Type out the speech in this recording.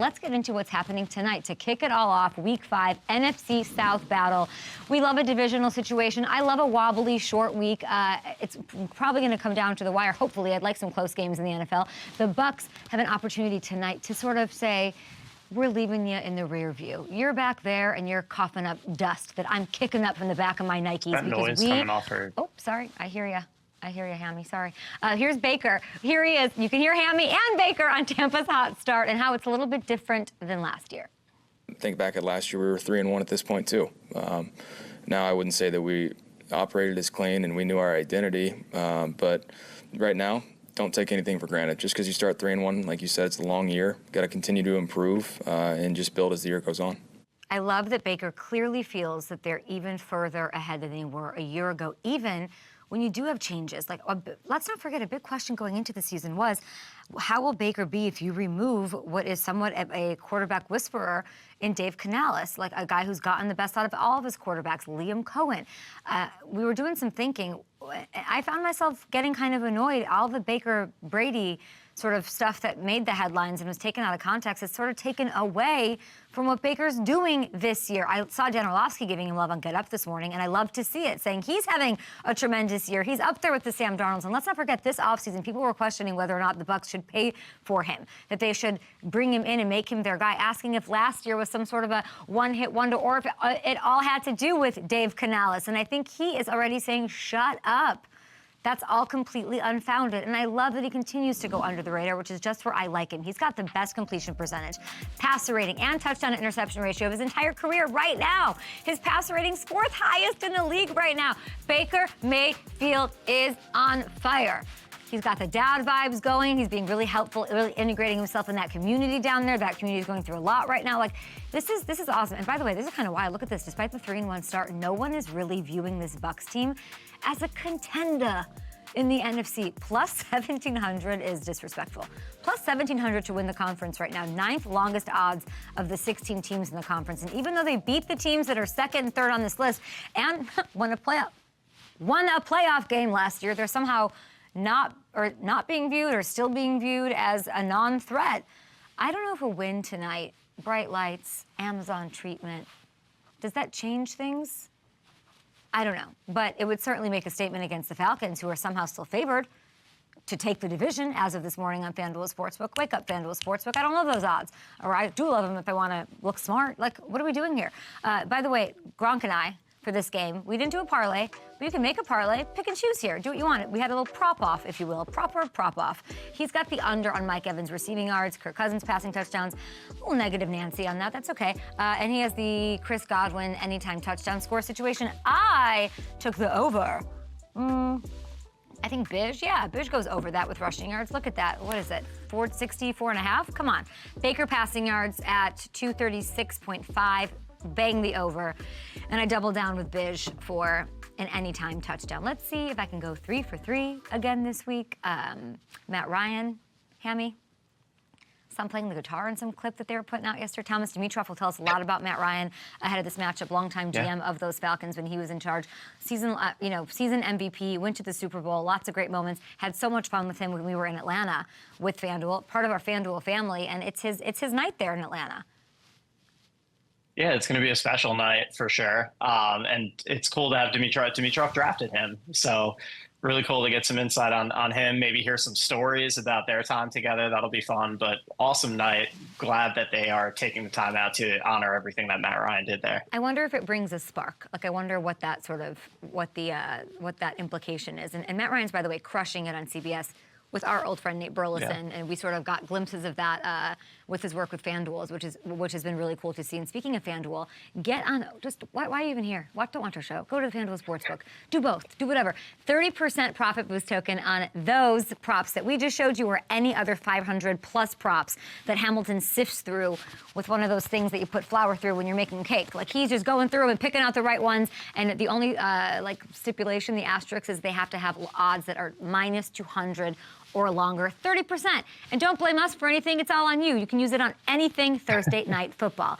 Let's get into what's happening tonight to kick it all off. Week 5, NFC South battle. We love a divisional situation. I love a wobbly, short week. It's probably going to come down to the wire. Hopefully, I'd like some close games in the NFL. The Bucs have an opportunity tonight to sort of say, we're leaving you in the rear view. You're back there and you're coughing up dust that I'm kicking up from the back of my Nikes. That noise coming off her. Oh, sorry. I hear you. I hear you, Hammy. Sorry. Here's Baker. Here he is. You can hear Hammy and Baker on Tampa's hot start and how it's a little bit different than last year. Think back at last year, we were 3-1 at this point too. Now I wouldn't say that we operated as clean and we knew our identity, but right now, don't take anything for granted. Just because you start 3-1, like you said, it's a long year. Got to continue to improve and just build as the year goes on. I love that Baker clearly feels that they're even further ahead than they were a year ago, even when you do have changes. Like, let's not forget, a big question going into the season was, how will Baker be if you remove what is somewhat a quarterback whisperer in Dave Canales, like a guy who's gotten the best out of all of his quarterbacks, Liam Coen? We were doing some thinking. I found myself getting kind of annoyed. All the Baker-Brady sort of stuff that made the headlines and was taken out of context is sort of taken away from what Baker's doing this year. I saw Dan Orlovsky giving him love on Get Up this morning, and I love to see it, saying he's having a tremendous year. He's up there with the Sam Darnolds. And let's not forget, this offseason, people were questioning whether or not the Bucs should pay for him, that they should bring him in and make him their guy, asking if last year was some sort of a one-hit wonder or if it all had to do with Dave Canales. And I think he is already saying, shut up. That's all completely unfounded. And I love that he continues to go under the radar, which is just where I like him. He's got the best completion percentage, passer rating, and touchdown to interception ratio of his entire career right now. His passer rating's 4th highest in the league right now. Baker Mayfield is on fire. He's got the dad vibes going. He's being really helpful, really integrating himself in that community down there. That community is going through a lot right now. Like, this is awesome. And by the way, this is kind of why, look at this. Despite the 3-1 start, no one is really viewing this Bucs team as a contender in the NFC. Plus 1,700 is disrespectful. Plus 1,700 to win the conference right now. 9th longest odds of the 16 teams in the conference. And even though they beat the teams that are 2nd and 3rd on this list and won a playoff game last year, they're somehow not being viewed or still being viewed as a non-threat. I don't know if a win tonight, bright lights, Amazon treatment, does that change things? I don't know, but it would certainly make a statement against the Falcons, who are somehow still favored to take the division as of this morning on FanDuel Sportsbook. Wake up, FanDuel Sportsbook. I don't love those odds, or I do love them if I want to look smart. Like, what are we doing here? By the way, Gronk and I, for this game, we didn't do a parlay, but you can make a parlay, pick and choose here, do what you want. We had a little prop off, if you will, proper prop off. He's got the under on Mike Evans receiving yards, Kirk Cousins passing touchdowns, a little negative Nancy on that, that's okay. And he has the Chris Godwin anytime touchdown score situation. I took the over. I think Bish goes over that with rushing yards. Look at that, what is it, 464.5? Come on. Baker passing yards at 236.5. Bang the over, and I double down with Bish for an anytime touchdown. Let's see if I can go 3 for 3 again this week. Matt Ryan, Hammy, saw him playing the guitar in some clip that they were putting out yesterday. Thomas Dimitroff will tell us a lot about Matt Ryan ahead of this matchup. Longtime GM of those Falcons when he was in charge. Season MVP, went to the Super Bowl. Lots of great moments. Had so much fun with him when we were in Atlanta with FanDuel, part of our FanDuel family, and it's his night there in Atlanta. Yeah, it's going to be a special night for sure. And it's cool to have Dimitroff. Dimitroff drafted him. So really cool to get some insight on him, maybe hear some stories about their time together. That'll be fun, but awesome night. Glad that they are taking the time out to honor everything that Matt Ryan did there. I wonder if it brings a spark. Like, I wonder what that implication is. And Matt Ryan's, by the way, crushing it on CBS with our old friend Nate Burleson, and we sort of got glimpses of that with his work with FanDuel, which has been really cool to see. And speaking of FanDuel, get on. Why are you even here? Don't watch our show. Go to the FanDuel Sportsbook. Do both. Do whatever. 30% profit boost token on those props that we just showed you, or any other 500+ props that Hamilton sifts through with one of those things that you put flour through when you're making cake. Like, he's just going through and picking out the right ones. And the only stipulation, the asterisk, is they have to have odds that are -200 or longer, 30%. And don't blame us for anything. It's all on you. You can use it on anything Thursday night football.